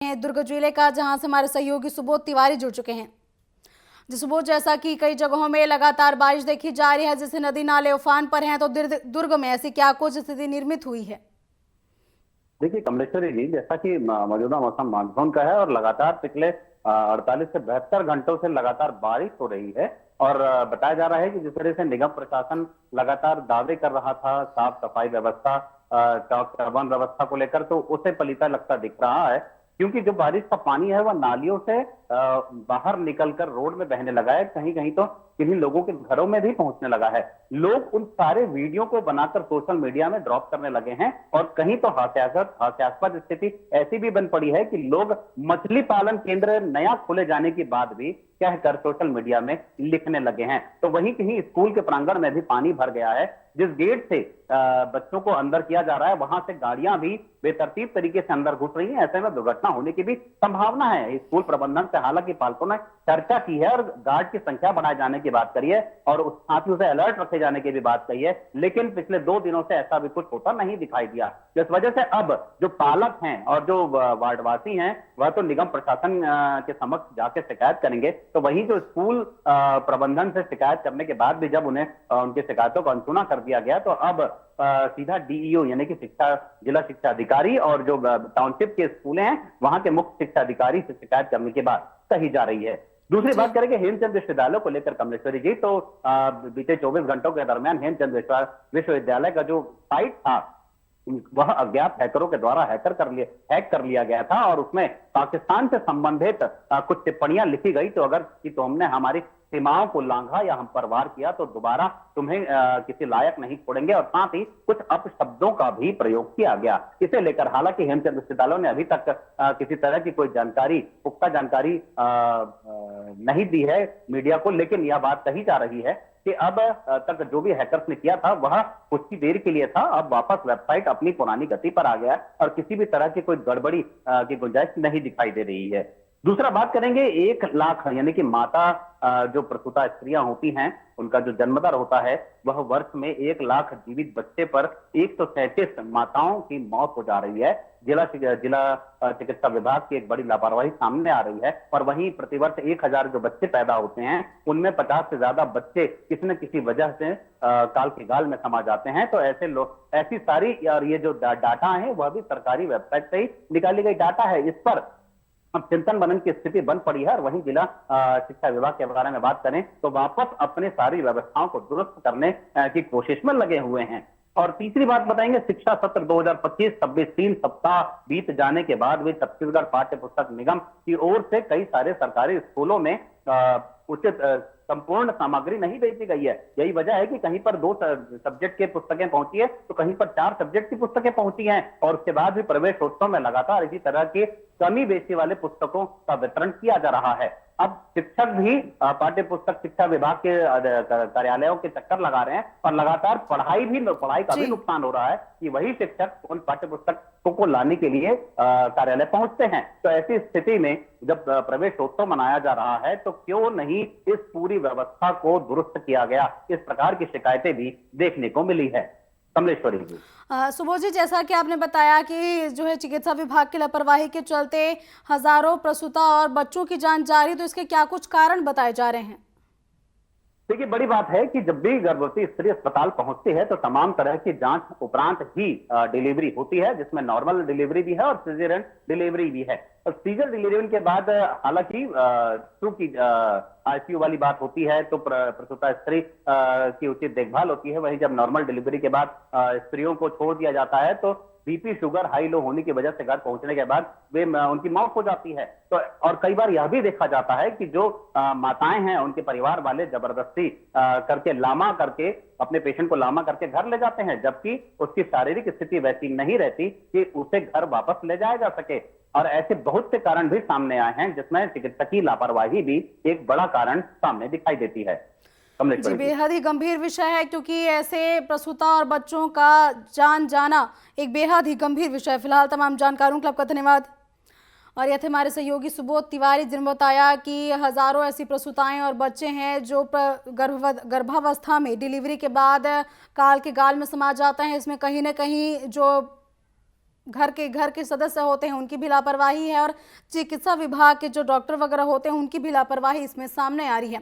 दुर्ग जिले का, जहां से हमारे सहयोगी सुबोध तिवारी जुड़ चुके हैं। जी सुबोध, जैसा कि कई जगहों में लगातार बारिश देखी जा रही है, जिससे नदी नाले उफान पर हैं, तो दुर्ग में ऐसी क्या कुछ स्थिति निर्मित हुई है? देखिए कमलेश्वरी जी, जैसा कि मौजूदा मौसम मानसून का है और लगातार पिछले 48 से 72 घंटों से लगातार बारिश हो रही है। और बताया जा रहा है कि जिस तरह से निगम प्रशासन लगातार दावे कर रहा था साफ सफाई व्यवस्था, चौक चौबंद व्यवस्था को लेकर, तो उसे पलीता लगता दिख रहा है, क्योंकि जो बारिश का पानी है वह नालियों से बाहर निकलकर रोड में बहने लगा है। कहीं कहीं तो किन्हीं लोगों के घरों में भी पहुंचने लगा है। लोग उन सारे वीडियो को बनाकर सोशल मीडिया में ड्रॉप करने लगे हैं और कहीं तो हास्यास्पद स्थिति ऐसी भी बन पड़ी है कि लोग मछली पालन केंद्र नया खोले जाने की बात भी कहकर सोशल मीडिया में लिखने लगे हैं। तो वहीं कहीं स्कूल के प्रांगण में भी पानी भर गया है। जिस गेट से बच्चों को अंदर किया जा रहा है, वहां से गाड़ियां भी बेतरतीब तरीके से अंदर घुस रही हैं। ऐसे में दुर्घटना होने की भी संभावना है। स्कूल प्रबंधन से हालांकि पालकों ने चर्चा की है और गार्ड की संख्या बढ़ाए जाने की बात करी है और साथ ही उसे अलर्ट रखे जाने की भी बात कही है, लेकिन पिछले 2 दिनों से ऐसा भी कुछ होता नहीं दिखाई दिया। इस वजह से अब जो पालक हैं और जो वार्डवासी हैं वह तो निगम प्रशासन के समक्ष जाके शिकायत करेंगे। तो वहीं जो स्कूल प्रबंधन से शिकायत करने के बाद भी जब उन्हें उनकी शिकायतों को अनसुना कर दिया गया, तो अब सीधा डीईओ यानी कि जिला शिक्षा अधिकारी और जो टाउनशिप के स्कूल हैं वहां के मुख्य शिक्षा अधिकारी से शिकायत करने की बात कही जा रही है। दूसरी बात करेंगे हेमचंद विश्वविद्यालय को लेकर कमलेश्वरी जी, तो बीते 24 घंटों के दरमियान हेमचंद विश्वविद्यालय का जो साइट था वह अज्ञात हैकरों के द्वारा हैक कर लिया गया था और उसमें पाकिस्तान से संबंधित कुछ टिप्पणियां लिखी गई। तो अगर कि तुमने हमारी सीमाओं को लांघा या हम पर वार किया तो दोबारा तुम्हें किसी लायक नहीं छोड़ेंगे, और साथ ही कुछ अपशब्दों का भी प्रयोग किया गया। इसे लेकर हालांकि हेमचंद विश्वविद्यालय ने अभी तक किसी तरह की कोई पुख्ता जानकारी नहीं दी है मीडिया को, लेकिन यह बात कही जा रही है कि अब तक जो भी हैकर्स ने किया था वह कुछ ही देर के लिए था। अब वापस वेबसाइट अपनी पुरानी गति पर आ गया है और किसी भी तरह की कोई गड़बड़ी की गुंजाइश नहीं दिखाई दे रही है। दूसरा बात करेंगे 1 लाख यानी कि माता जो प्रसूता स्त्रियां होती हैं उनका जो जन्म दर होता है वह वर्ष में 1 लाख जीवित बच्चे पर 137 माताओं की मौत हो जा रही है। जिला चिकित्सा विभाग की एक बड़ी लापरवाही सामने आ रही है। और वहीं प्रतिवर्ष 1000 जो बच्चे पैदा होते हैं उनमें 50 से ज्यादा बच्चे किसी न किसी वजह से काल के गाल में समा जाते हैं। तो ऐसे लोग ऐसी सारी और ये जो डाटा है वह भी सरकारी वेबसाइट से ही निकाली गई डाटा है। इस पर अब चिंतन बनन की स्थिति बन पड़ी है। और वहीं जिला शिक्षा विभाग के बारे में बात करें तो वापस अपने सारी व्यवस्थाओं को दुरुस्त करने की कोशिश में लगे हुए हैं। और तीसरी बात बताएंगे शिक्षा सत्र 2025-26 3 सप्ताह बीत जाने के बाद भी छत्तीसगढ़ पाठ्य पुस्तक निगम की ओर से कई सारे सरकारी स्कूलों में उचित संपूर्ण सामग्री नहीं बेची गई है। यही वजह है कि कहीं पर 2 सब्जेक्ट की पुस्तकें पहुंची है तो कहीं पर 4 सब्जेक्ट की पुस्तकें पहुंची हैं। और उसके बाद भी प्रवेशोत्सव में लगातार इसी तरह के कमी बेची वाले पुस्तकों का वितरण किया जा रहा है। अब शिक्षक भी पाठ्य पुस्तक शिक्षा विभाग के कार्यालयों के चक्कर लगा रहे हैं और लगातार पढ़ाई का भी नुकसान हो रहा है कि वही शिक्षक उन पाठ्य पुस्तकों को लाने के लिए कार्यालय पहुंचते हैं। तो ऐसी स्थिति में जब प्रवेशोत्सव मनाया जा रहा है तो क्यों नहीं इस पूरी व्यवस्था को दुरुस्त किया गया, इस प्रकार की शिकायतें भी देखने को मिली है। कमलेश्वरी जी। सुबोध जी, जैसा कि आपने बताया कि जो है चिकित्सा विभाग की लापरवाही के चलते हजारों प्रसूता और बच्चों की जान जा रही, तो इसके क्या कुछ कारण बताए जा रहे हैं? देखिए बड़ी बात है कि जब भी गर्भवती स्त्री अस्पताल पहुंचती है तो तमाम तरह की जांच उपरांत ही डिलीवरी होती है, जिसमें नॉर्मल डिलीवरी भी है और सिजेरियन डिलीवरी भी है। और सीजर डिलीवरी के बाद हालांकि चूंकि आईसीयू वाली बात होती है तो प्रसूता स्त्री की उचित देखभाल होती है। वहीं जब नॉर्मल डिलीवरी के बाद स्त्रियों को छोड़ दिया जाता है तो बीपी शुगर हाई लो होने की वजह से घर पहुंचने के बाद उनकी मौत हो जाती है। तो और कई बार यह भी देखा जाता है कि जो माताएं हैं उनके परिवार वाले जबरदस्ती करके लामा करके अपने पेशेंट को लामा करके घर ले जाते हैं, जबकि उसकी शारीरिक स्थिति वैसी नहीं रहती कि उसे घर वापस ले जाया जा सके। और ऐसे बहुत से कारण भी सामने आए हैं जिसमें चिकित्सकीय लापरवाही भी एक बड़ा कारण सामने दिखाई देती है। जी, बेहद ही गंभीर विषय है, क्योंकि ऐसे प्रसूता और बच्चों का जान जाना एक बेहद ही गंभीर विषय है। फिलहाल तमाम जानकारियों के लिए आपका धन्यवाद। और यह थे हमारे सहयोगी सुबोध तिवारी, जिन्होंने बताया कि हजारों ऐसी प्रसूताएं और बच्चे हैं जो गर्भावस्था में डिलीवरी के बाद काल के गाल में समा जाते हैं। इसमें कहीं ना कहीं जो घर के सदस्य होते हैं उनकी भी लापरवाही है और चिकित्सा विभाग के जो डॉक्टर वगैरह होते हैं उनकी भी लापरवाही इसमें सामने आ रही है।